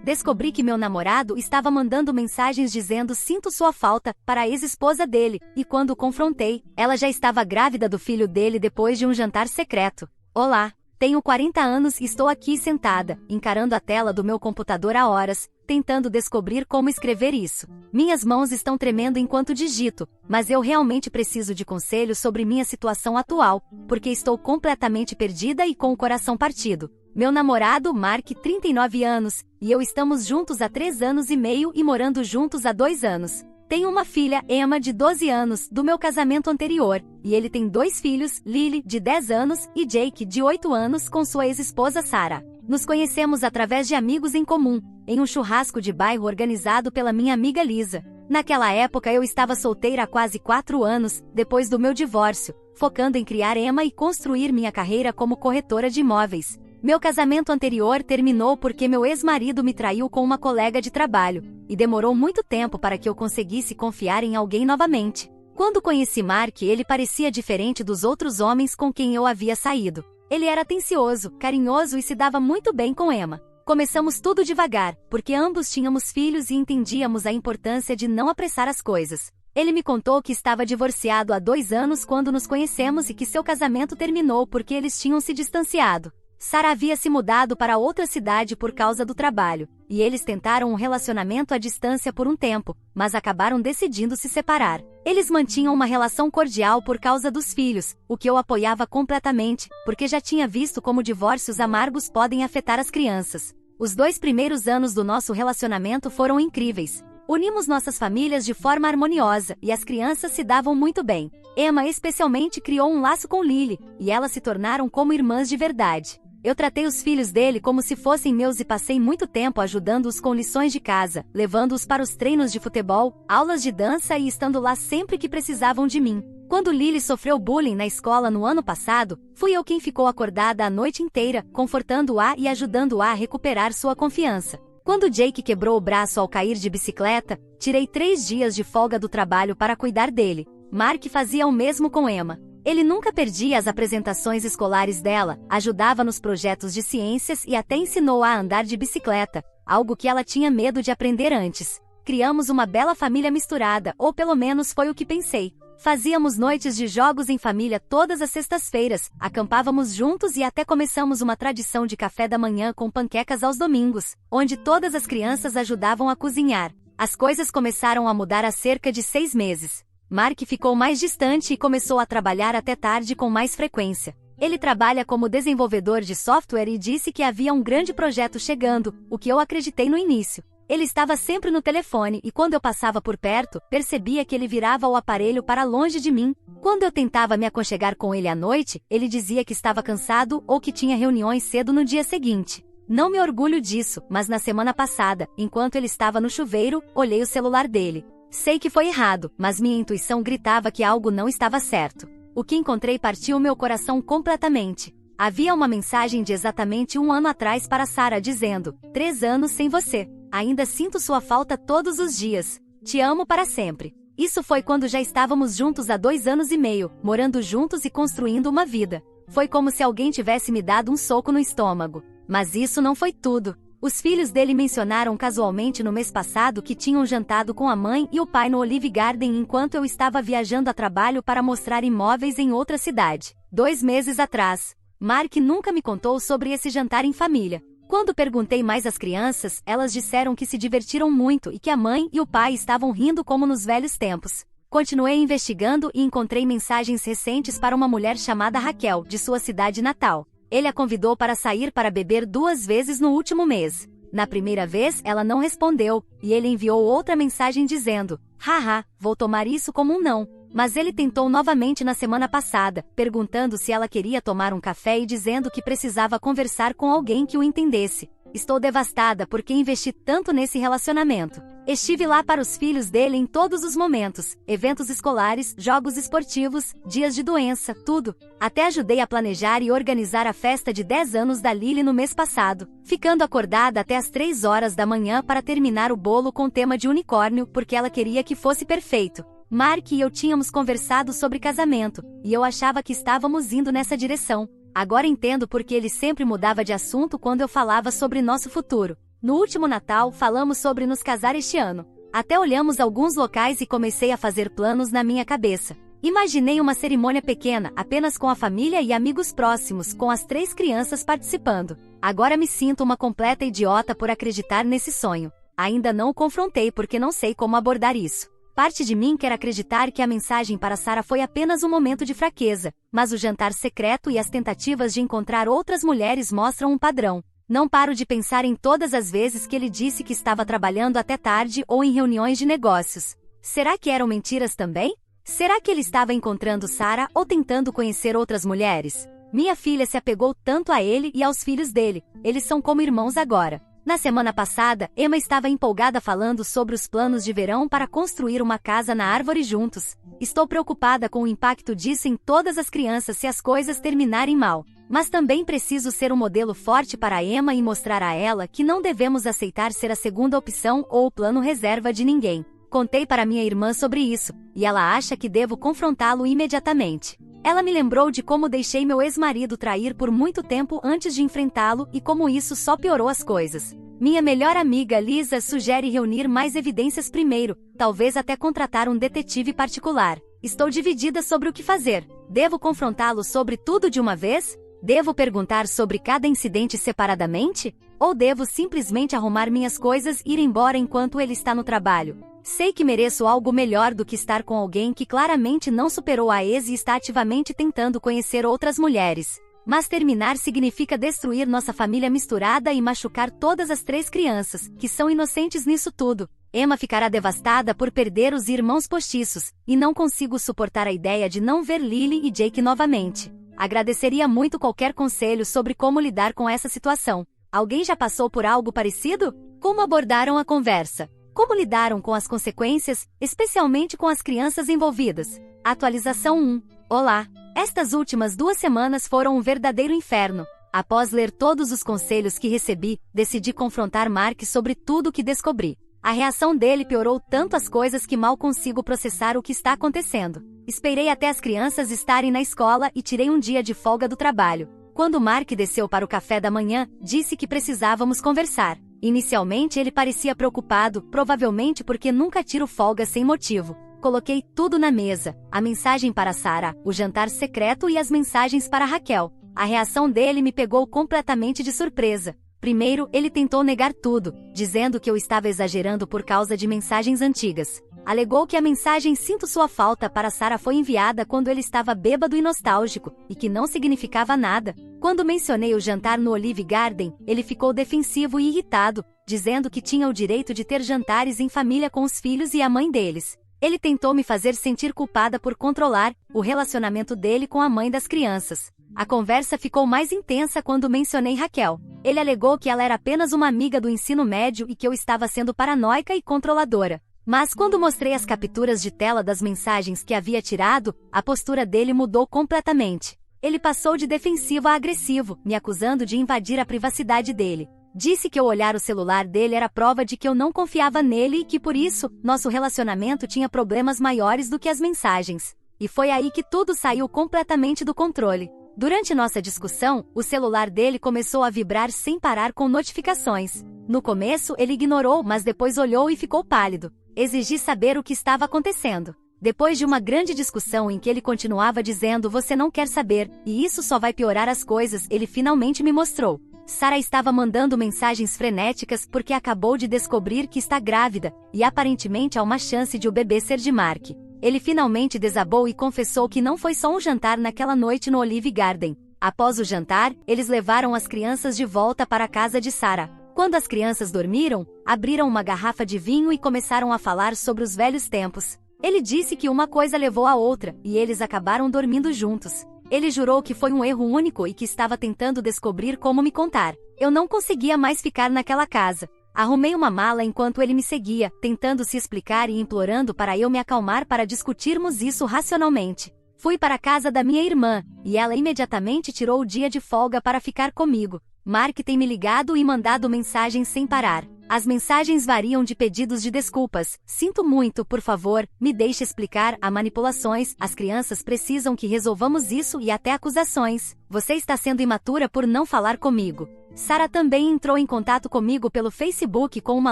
Descobri que meu namorado estava mandando mensagens dizendo "sinto sua falta" para a ex-esposa dele, e quando o confrontei, ela já estava grávida do filho dele depois de um jantar secreto. Olá, tenho 40 anos e estou aqui sentada, encarando a tela do meu computador há horas, tentando descobrir como escrever isso. Minhas mãos estão tremendo enquanto digito, mas eu realmente preciso de conselhos sobre minha situação atual, porque estou completamente perdida e com o coração partido. Meu namorado, Mark, 39 anos, e eu estamos juntos há 3 anos e meio e morando juntos há 2 anos. Tenho uma filha, Emma, de 12 anos, do meu casamento anterior, e ele tem 2 filhos, Lily, de 10 anos, e Jake, de 8 anos, com sua ex-esposa Sarah. Nos conhecemos através de amigos em comum, em um churrasco de bairro organizado pela minha amiga Lisa. Naquela época eu estava solteira há quase 4 anos, depois do meu divórcio, focando em criar Emma e construir minha carreira como corretora de imóveis. Meu casamento anterior terminou porque meu ex-marido me traiu com uma colega de trabalho, e demorou muito tempo para que eu conseguisse confiar em alguém novamente. Quando conheci Mark, ele parecia diferente dos outros homens com quem eu havia saído. Ele era atencioso, carinhoso e se dava muito bem com Emma. Começamos tudo devagar, porque ambos tínhamos filhos e entendíamos a importância de não apressar as coisas. Ele me contou que estava divorciado há 2 anos quando nos conhecemos e que seu casamento terminou porque eles tinham se distanciado. Sarah havia se mudado para outra cidade por causa do trabalho, e eles tentaram um relacionamento à distância por um tempo, mas acabaram decidindo se separar. Eles mantinham uma relação cordial por causa dos filhos, o que eu apoiava completamente, porque já tinha visto como divórcios amargos podem afetar as crianças. Os 2 primeiros anos do nosso relacionamento foram incríveis. Unimos nossas famílias de forma harmoniosa, e as crianças se davam muito bem. Emma especialmente criou um laço com Lily, e elas se tornaram como irmãs de verdade. Eu tratei os filhos dele como se fossem meus e passei muito tempo ajudando-os com lições de casa, levando-os para os treinos de futebol, aulas de dança e estando lá sempre que precisavam de mim. Quando Lily sofreu bullying na escola no ano passado, fui eu quem ficou acordada a noite inteira, confortando-a e ajudando-a a recuperar sua confiança. Quando Jake quebrou o braço ao cair de bicicleta, tirei 3 dias de folga do trabalho para cuidar dele. Mark fazia o mesmo com Emma. Ele nunca perdia as apresentações escolares dela, ajudava nos projetos de ciências e até ensinou-a a andar de bicicleta, algo que ela tinha medo de aprender antes. Criamos uma bela família misturada, ou pelo menos foi o que pensei. Fazíamos noites de jogos em família todas as sextas-feiras, acampávamos juntos e até começamos uma tradição de café da manhã com panquecas aos domingos, onde todas as crianças ajudavam a cozinhar. As coisas começaram a mudar há cerca de 6 meses. Mark ficou mais distante e começou a trabalhar até tarde com mais frequência. Ele trabalha como desenvolvedor de software e disse que havia um grande projeto chegando, o que eu acreditei no início. Ele estava sempre no telefone e quando eu passava por perto, percebia que ele virava o aparelho para longe de mim. Quando eu tentava me aconchegar com ele à noite, ele dizia que estava cansado ou que tinha reuniões cedo no dia seguinte. Não me orgulho disso, mas na semana passada, enquanto ele estava no chuveiro, olhei o celular dele. Sei que foi errado, mas minha intuição gritava que algo não estava certo. O que encontrei partiu meu coração completamente. Havia uma mensagem de exatamente 1 ano atrás para Sarah dizendo: 3 anos sem você. Ainda sinto sua falta todos os dias. Te amo para sempre. Isso foi quando já estávamos juntos há 2 anos e meio, morando juntos e construindo uma vida. Foi como se alguém tivesse me dado um soco no estômago. Mas isso não foi tudo. Os filhos dele mencionaram casualmente no mês passado que tinham jantado com a mãe e o pai no Olive Garden enquanto eu estava viajando a trabalho para mostrar imóveis em outra cidade. 2 meses atrás. Mark nunca me contou sobre esse jantar em família. Quando perguntei mais às crianças, elas disseram que se divertiram muito e que a mãe e o pai estavam rindo como nos velhos tempos. Continuei investigando e encontrei mensagens recentes para uma mulher chamada Raquel, de sua cidade natal. Ele a convidou para sair para beber 2 vezes no último mês. Na primeira vez, ela não respondeu, e ele enviou outra mensagem dizendo: haha, vou tomar isso como um não. Mas ele tentou novamente na semana passada, perguntando se ela queria tomar um café e dizendo que precisava conversar com alguém que o entendesse. Estou devastada porque investi tanto nesse relacionamento. Estive lá para os filhos dele em todos os momentos, eventos escolares, jogos esportivos, dias de doença, tudo. Até ajudei a planejar e organizar a festa de 10 anos da Lily no mês passado, ficando acordada até as 3 horas da manhã para terminar o bolo com tema de unicórnio porque ela queria que fosse perfeito. Mark e eu tínhamos conversado sobre casamento, e eu achava que estávamos indo nessa direção. Agora entendo porque ele sempre mudava de assunto quando eu falava sobre nosso futuro. No último Natal, falamos sobre nos casar este ano. Até olhamos alguns locais e comecei a fazer planos na minha cabeça. Imaginei uma cerimônia pequena, apenas com a família e amigos próximos, com as 3 crianças participando. Agora me sinto uma completa idiota por acreditar nesse sonho. Ainda não o confrontei porque não sei como abordar isso. Parte de mim quer acreditar que a mensagem para Sarah foi apenas um momento de fraqueza, mas o jantar secreto e as tentativas de encontrar outras mulheres mostram um padrão. Não paro de pensar em todas as vezes que ele disse que estava trabalhando até tarde ou em reuniões de negócios. Será que eram mentiras também? Será que ele estava encontrando Sarah ou tentando conhecer outras mulheres? Minha filha se apegou tanto a ele e aos filhos dele, eles são como irmãos agora. Na semana passada, Emma estava empolgada falando sobre os planos de verão para construir uma casa na árvore juntos. Estou preocupada com o impacto disso em todas as crianças se as coisas terminarem mal. Mas também preciso ser um modelo forte para Emma e mostrar a ela que não devemos aceitar ser a segunda opção ou o plano reserva de ninguém. Contei para minha irmã sobre isso, e ela acha que devo confrontá-lo imediatamente. Ela me lembrou de como deixei meu ex-marido trair por muito tempo antes de enfrentá-lo e como isso só piorou as coisas. Minha melhor amiga Lisa sugere reunir mais evidências primeiro, talvez até contratar um detetive particular. Estou dividida sobre o que fazer. Devo confrontá-lo sobre tudo de uma vez? Devo perguntar sobre cada incidente separadamente? Ou devo simplesmente arrumar minhas coisas e ir embora enquanto ele está no trabalho? Sei que mereço algo melhor do que estar com alguém que claramente não superou a ex e está ativamente tentando conhecer outras mulheres. Mas terminar significa destruir nossa família misturada e machucar todas as 3 crianças, que são inocentes nisso tudo. Emma ficará devastada por perder os irmãos postiços, e não consigo suportar a ideia de não ver Lily e Jake novamente. Agradeceria muito qualquer conselho sobre como lidar com essa situação. Alguém já passou por algo parecido? Como abordaram a conversa? Como lidaram com as consequências, especialmente com as crianças envolvidas? Atualização 1. Olá! Estas últimas 2 semanas foram um verdadeiro inferno. Após ler todos os conselhos que recebi, decidi confrontar Mark sobre tudo o que descobri. A reação dele piorou tanto as coisas que mal consigo processar o que está acontecendo. Esperei até as crianças estarem na escola e tirei um dia de folga do trabalho. Quando Mark desceu para o café da manhã, disse que precisávamos conversar. Inicialmente ele parecia preocupado, provavelmente porque nunca tiro folga sem motivo. Coloquei tudo na mesa, a mensagem para Sarah, o jantar secreto e as mensagens para Raquel. A reação dele me pegou completamente de surpresa. Primeiro, ele tentou negar tudo, dizendo que eu estava exagerando por causa de mensagens antigas. Alegou que a mensagem "Sinto sua falta" para Sarah foi enviada quando ele estava bêbado e nostálgico, e que não significava nada. Quando mencionei o jantar no Olive Garden, ele ficou defensivo e irritado, dizendo que tinha o direito de ter jantares em família com os filhos e a mãe deles. Ele tentou me fazer sentir culpada por controlar o relacionamento dele com a mãe das crianças. A conversa ficou mais intensa quando mencionei Raquel. Ele alegou que ela era apenas uma amiga do ensino médio e que eu estava sendo paranoica e controladora. Mas quando mostrei as capturas de tela das mensagens que havia tirado, a postura dele mudou completamente. Ele passou de defensivo a agressivo, me acusando de invadir a privacidade dele. Disse que eu olhar o celular dele era prova de que eu não confiava nele e que por isso, nosso relacionamento tinha problemas maiores do que as mensagens. E foi aí que tudo saiu completamente do controle. Durante nossa discussão, o celular dele começou a vibrar sem parar com notificações. No começo, ele ignorou, mas depois olhou e ficou pálido. Exigi saber o que estava acontecendo. Depois de uma grande discussão em que ele continuava dizendo "você não quer saber, e isso só vai piorar as coisas", ele finalmente me mostrou. Sarah estava mandando mensagens frenéticas porque acabou de descobrir que está grávida, e aparentemente há uma chance de o bebê ser de Mark. Ele finalmente desabou e confessou que não foi só um jantar naquela noite no Olive Garden. Após o jantar, eles levaram as crianças de volta para a casa de Sarah. Quando as crianças dormiram, abriram uma garrafa de vinho e começaram a falar sobre os velhos tempos. Ele disse que uma coisa levou a outra, e eles acabaram dormindo juntos. Ele jurou que foi um erro único e que estava tentando descobrir como me contar. Eu não conseguia mais ficar naquela casa. Arrumei uma mala enquanto ele me seguia, tentando se explicar e implorando para eu me acalmar para discutirmos isso racionalmente. Fui para a casa da minha irmã, e ela imediatamente tirou o dia de folga para ficar comigo. Mark tem me ligado e mandado mensagens sem parar. As mensagens variam de pedidos de desculpas, "sinto muito, por favor, me deixe explicar", a manipulações, "as crianças precisam que resolvamos isso", e até acusações, "você está sendo imatura por não falar comigo". Sarah também entrou em contato comigo pelo Facebook com uma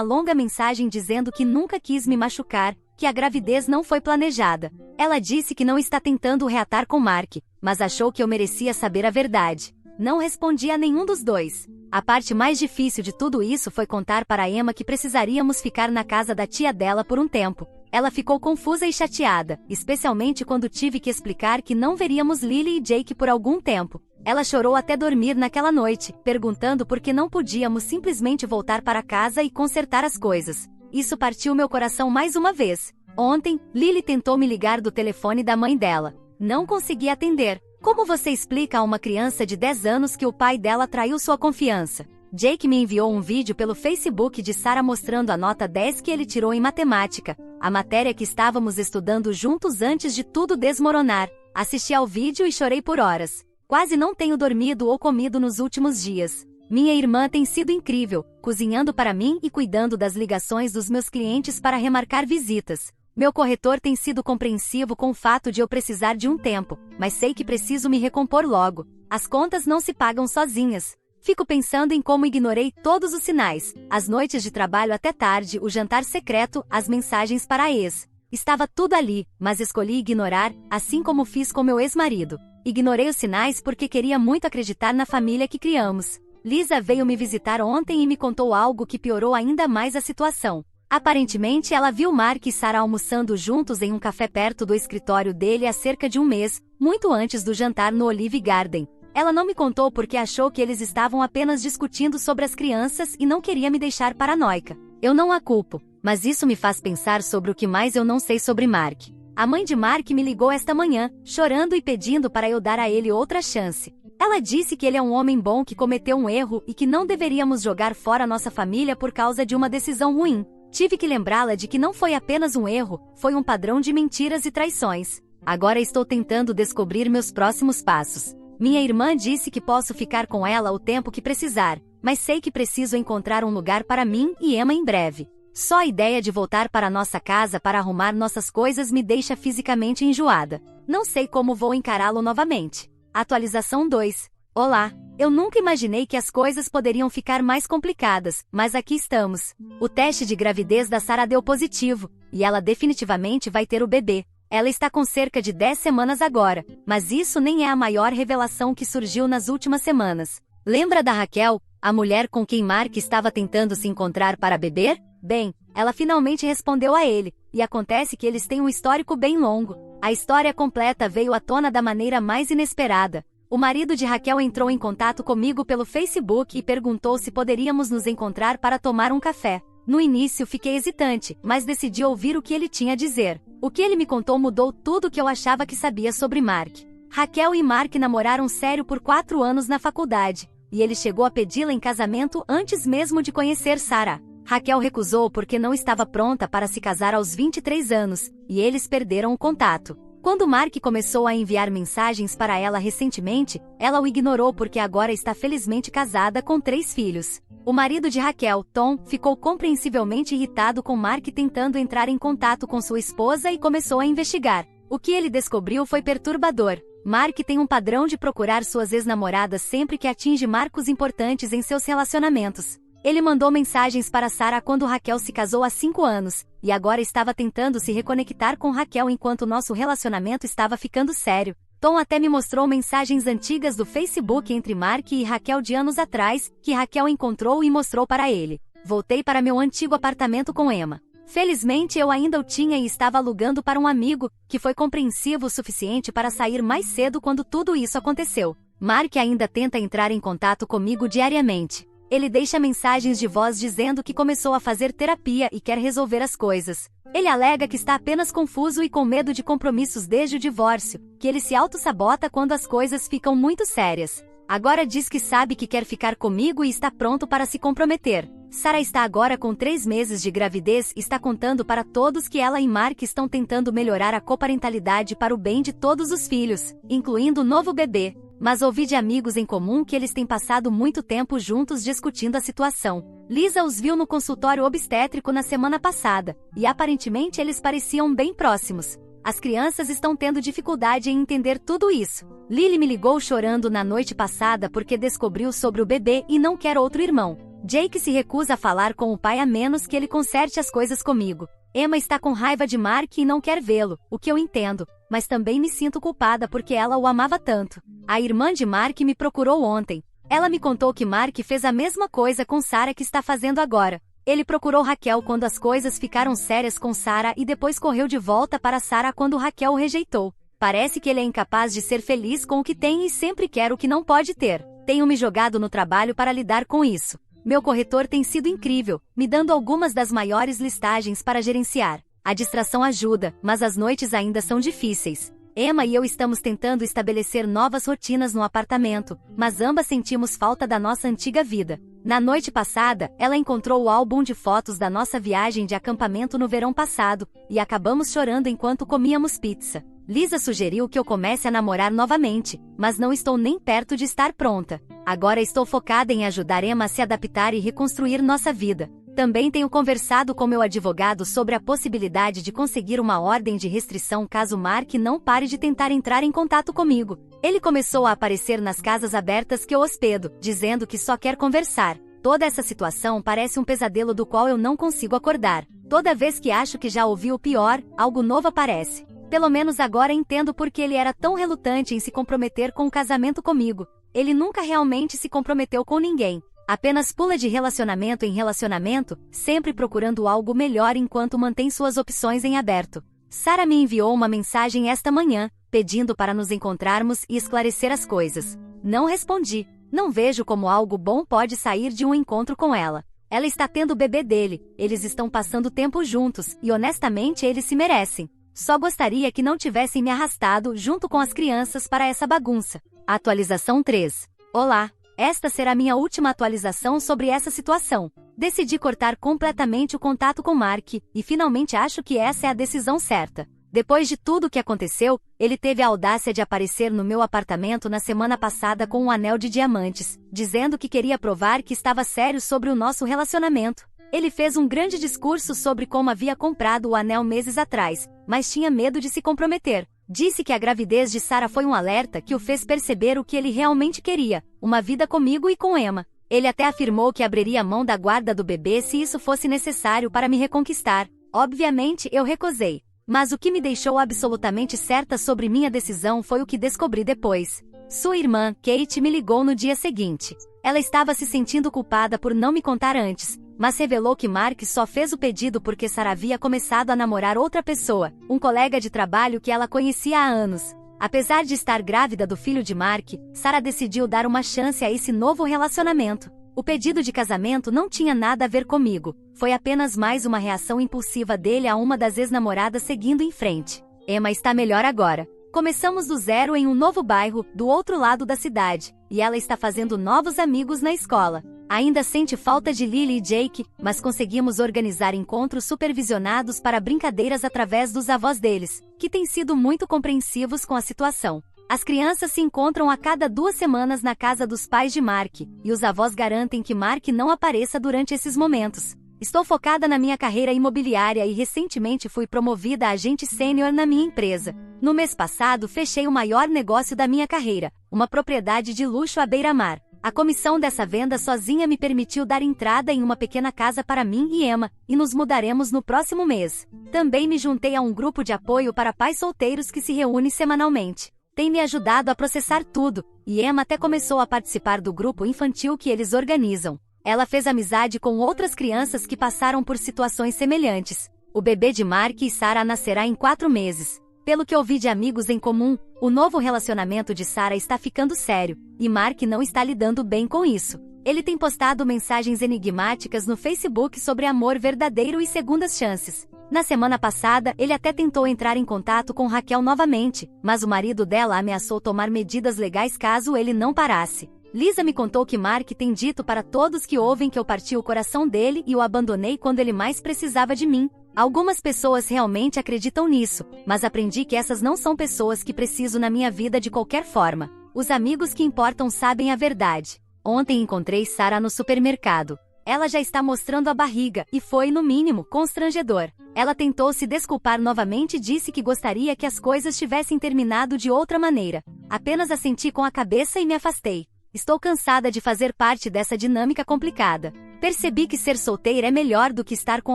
longa mensagem dizendo que nunca quis me machucar, que a gravidez não foi planejada. Ela disse que não está tentando reatar com Mark, mas achou que eu merecia saber a verdade. Não respondi a nenhum dos dois. A parte mais difícil de tudo isso foi contar para Emma que precisaríamos ficar na casa da tia dela por um tempo. Ela ficou confusa e chateada, especialmente quando tive que explicar que não veríamos Lily e Jake por algum tempo. Ela chorou até dormir naquela noite, perguntando por que não podíamos simplesmente voltar para casa e consertar as coisas. Isso partiu meu coração mais uma vez. Ontem, Lily tentou me ligar do telefone da mãe dela. Não consegui atender. Como você explica a uma criança de 10 anos que o pai dela traiu sua confiança? Jake me enviou um vídeo pelo Facebook de Sarah mostrando a nota 10 que ele tirou em matemática, a matéria que estávamos estudando juntos antes de tudo desmoronar. Assisti ao vídeo e chorei por horas. Quase não tenho dormido ou comido nos últimos dias. Minha irmã tem sido incrível, cozinhando para mim e cuidando das ligações dos meus clientes para remarcar visitas. Meu corretor tem sido compreensivo com o fato de eu precisar de um tempo, mas sei que preciso me recompor logo. As contas não se pagam sozinhas. Fico pensando em como ignorei todos os sinais, as noites de trabalho até tarde, o jantar secreto, as mensagens para a ex. Estava tudo ali, mas escolhi ignorar, assim como fiz com meu ex-marido. Ignorei os sinais porque queria muito acreditar na família que criamos. Lisa veio me visitar ontem e me contou algo que piorou ainda mais a situação. Aparentemente ela viu Mark e Sarah almoçando juntos em um café perto do escritório dele há cerca de um mês, muito antes do jantar no Olive Garden. Ela não me contou porque achou que eles estavam apenas discutindo sobre as crianças e não queria me deixar paranoica. Eu não a culpo, mas isso me faz pensar sobre o que mais eu não sei sobre Mark. A mãe de Mark me ligou esta manhã, chorando e pedindo para eu dar a ele outra chance. Ela disse que ele é um homem bom que cometeu um erro e que não deveríamos jogar fora nossa família por causa de uma decisão ruim. Tive que lembrá-la de que não foi apenas um erro, foi um padrão de mentiras e traições. Agora estou tentando descobrir meus próximos passos. Minha irmã disse que posso ficar com ela o tempo que precisar, mas sei que preciso encontrar um lugar para mim e Emma em breve. Só a ideia de voltar para nossa casa para arrumar nossas coisas me deixa fisicamente enjoada. Não sei como vou encará-lo novamente. Atualização 2. Olá! Eu nunca imaginei que as coisas poderiam ficar mais complicadas, mas aqui estamos. O teste de gravidez da Sarah deu positivo, e ela definitivamente vai ter o bebê. Ela está com cerca de 10 semanas agora, mas isso nem é a maior revelação que surgiu nas últimas semanas. Lembra da Raquel, a mulher com quem Mark estava tentando se encontrar para beber? Bem, ela finalmente respondeu a ele, e acontece que eles têm um histórico bem longo. A história completa veio à tona da maneira mais inesperada. O marido de Raquel entrou em contato comigo pelo Facebook e perguntou se poderíamos nos encontrar para tomar um café. No início fiquei hesitante, mas decidi ouvir o que ele tinha a dizer. O que ele me contou mudou tudo o que eu achava que sabia sobre Mark. Raquel e Mark namoraram sério por 4 anos na faculdade, e ele chegou a pedi-la em casamento antes mesmo de conhecer Sarah. Raquel recusou porque não estava pronta para se casar aos 23 anos, e eles perderam o contato. Quando Mark começou a enviar mensagens para ela recentemente, ela o ignorou porque agora está felizmente casada com 3 filhos. O marido de Raquel, Tom, ficou compreensivelmente irritado com Mark tentando entrar em contato com sua esposa e começou a investigar. O que ele descobriu foi perturbador. Mark tem um padrão de procurar suas ex-namoradas sempre que atinge marcos importantes em seus relacionamentos. Ele mandou mensagens para Sarah quando Raquel se casou há 5 anos, e agora estava tentando se reconectar com Raquel enquanto nosso relacionamento estava ficando sério. Tom até me mostrou mensagens antigas do Facebook entre Mark e Raquel de anos atrás, que Raquel encontrou e mostrou para ele. Voltei para meu antigo apartamento com Emma. Felizmente eu ainda o tinha e estava alugando para um amigo, que foi compreensivo o suficiente para sair mais cedo quando tudo isso aconteceu. Mark ainda tenta entrar em contato comigo diariamente. Ele deixa mensagens de voz dizendo que começou a fazer terapia e quer resolver as coisas. Ele alega que está apenas confuso e com medo de compromissos desde o divórcio, que ele se auto-sabota quando as coisas ficam muito sérias. Agora diz que sabe que quer ficar comigo e está pronto para se comprometer. Sarah está agora com 3 meses de gravidez e está contando para todos que ela e Mark estão tentando melhorar a coparentalidade para o bem de todos os filhos, incluindo o novo bebê. Mas ouvi de amigos em comum que eles têm passado muito tempo juntos discutindo a situação. Lisa os viu no consultório obstétrico na semana passada, e aparentemente eles pareciam bem próximos. As crianças estão tendo dificuldade em entender tudo isso. Lily me ligou chorando na noite passada porque descobriu sobre o bebê e não quer outro irmão. Jake se recusa a falar com o pai a menos que ele conserte as coisas comigo. Emma está com raiva de Mark e não quer vê-lo, o que eu entendo, mas também me sinto culpada porque ela o amava tanto. A irmã de Mark me procurou ontem. Ela me contou que Mark fez a mesma coisa com Sarah que está fazendo agora. Ele procurou Raquel quando as coisas ficaram sérias com Sarah e depois correu de volta para Sarah quando Raquel o rejeitou. Parece que ele é incapaz de ser feliz com o que tem e sempre quer o que não pode ter. Tenho me jogado no trabalho para lidar com isso. Meu corretor tem sido incrível, me dando algumas das maiores listagens para gerenciar. A distração ajuda, mas as noites ainda são difíceis. Emma e eu estamos tentando estabelecer novas rotinas no apartamento, mas ambas sentimos falta da nossa antiga vida. Na noite passada, ela encontrou o álbum de fotos da nossa viagem de acampamento no verão passado, e acabamos chorando enquanto comíamos pizza. Lisa sugeriu que eu comece a namorar novamente, mas não estou nem perto de estar pronta. Agora estou focada em ajudar Emma a se adaptar e reconstruir nossa vida. Também tenho conversado com meu advogado sobre a possibilidade de conseguir uma ordem de restrição caso Mark não pare de tentar entrar em contato comigo. Ele começou a aparecer nas casas abertas que eu hospedo, dizendo que só quer conversar. Toda essa situação parece um pesadelo do qual eu não consigo acordar. Toda vez que acho que já ouvi o pior, algo novo aparece. Pelo menos agora entendo por que ele era tão relutante em se comprometer com o casamento comigo. Ele nunca realmente se comprometeu com ninguém. Apenas pula de relacionamento em relacionamento, sempre procurando algo melhor enquanto mantém suas opções em aberto. Sarah me enviou uma mensagem esta manhã, pedindo para nos encontrarmos e esclarecer as coisas. Não respondi. Não vejo como algo bom pode sair de um encontro com ela. Ela está tendo o bebê dele, eles estão passando tempo juntos, e honestamente eles se merecem. Só gostaria que não tivessem me arrastado junto com as crianças para essa bagunça. Atualização 3. Olá. Esta será minha última atualização sobre essa situação. Decidi cortar completamente o contato com Mark, e finalmente acho que essa é a decisão certa. Depois de tudo o que aconteceu, ele teve a audácia de aparecer no meu apartamento na semana passada com um anel de diamantes, dizendo que queria provar que estava sério sobre o nosso relacionamento. Ele fez um grande discurso sobre como havia comprado o anel meses atrás, mas tinha medo de se comprometer. Disse que a gravidez de Sarah foi um alerta que o fez perceber o que ele realmente queria, uma vida comigo e com Emma. Ele até afirmou que abriria mão da guarda do bebê se isso fosse necessário para me reconquistar. Obviamente, eu recusei. Mas o que me deixou absolutamente certa sobre minha decisão foi o que descobri depois. Sua irmã, Kate, me ligou no dia seguinte. Ela estava se sentindo culpada por não me contar antes, mas revelou que Mark só fez o pedido porque Sarah havia começado a namorar outra pessoa, um colega de trabalho que ela conhecia há anos. Apesar de estar grávida do filho de Mark, Sarah decidiu dar uma chance a esse novo relacionamento. O pedido de casamento não tinha nada a ver comigo, foi apenas mais uma reação impulsiva dele a uma das ex-namoradas seguindo em frente. Emma está melhor agora. Começamos do zero em um novo bairro, do outro lado da cidade, e ela está fazendo novos amigos na escola. Ainda sente falta de Lily e Jake, mas conseguimos organizar encontros supervisionados para brincadeiras através dos avós deles, que têm sido muito compreensivos com a situação. As crianças se encontram a cada 2 semanas na casa dos pais de Mark, e os avós garantem que Mark não apareça durante esses momentos. Estou focada na minha carreira imobiliária e recentemente fui promovida a agente sênior na minha empresa. No mês passado fechei o maior negócio da minha carreira, uma propriedade de luxo à beira-mar. A comissão dessa venda sozinha me permitiu dar entrada em uma pequena casa para mim e Emma, e nos mudaremos no próximo mês. Também me juntei a um grupo de apoio para pais solteiros que se reúne semanalmente. Tem me ajudado a processar tudo, e Emma até começou a participar do grupo infantil que eles organizam. Ela fez amizade com outras crianças que passaram por situações semelhantes. O bebê de Mark e Sarah nascerá em 4 meses. Pelo que ouvi de amigos em comum, o novo relacionamento de Sarah está ficando sério, e Mark não está lidando bem com isso. Ele tem postado mensagens enigmáticas no Facebook sobre amor verdadeiro e segundas chances. Na semana passada, ele até tentou entrar em contato com Raquel novamente, mas o marido dela ameaçou tomar medidas legais caso ele não parasse. Lisa me contou que Mark tem dito para todos que ouvem que eu parti o coração dele e o abandonei quando ele mais precisava de mim. Algumas pessoas realmente acreditam nisso, mas aprendi que essas não são pessoas que preciso na minha vida de qualquer forma. Os amigos que importam sabem a verdade. Ontem encontrei Sarah no supermercado. Ela já está mostrando a barriga, e foi, no mínimo, constrangedor. Ela tentou se desculpar novamente e disse que gostaria que as coisas tivessem terminado de outra maneira. Apenas assenti com a cabeça e me afastei. Estou cansada de fazer parte dessa dinâmica complicada. Percebi que ser solteira é melhor do que estar com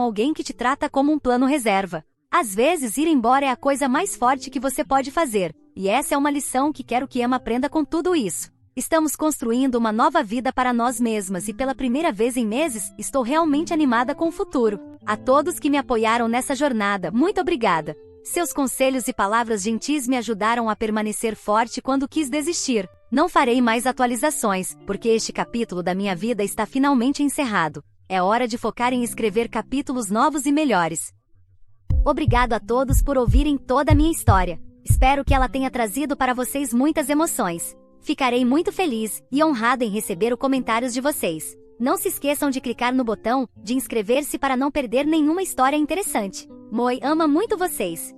alguém que te trata como um plano reserva. Às vezes, ir embora é a coisa mais forte que você pode fazer, e essa é uma lição que quero que Emma aprenda com tudo isso. Estamos construindo uma nova vida para nós mesmas e pela primeira vez em meses, estou realmente animada com o futuro. A todos que me apoiaram nessa jornada, muito obrigada. Seus conselhos e palavras gentis me ajudaram a permanecer forte quando quis desistir. Não farei mais atualizações, porque este capítulo da minha vida está finalmente encerrado. É hora de focar em escrever capítulos novos e melhores. Obrigado a todos por ouvirem toda a minha história. Espero que ela tenha trazido para vocês muitas emoções. Ficarei muito feliz e honrada em receber os comentários de vocês. Não se esqueçam de clicar no botão de inscrever-se para não perder nenhuma história interessante. Moi ama muito vocês.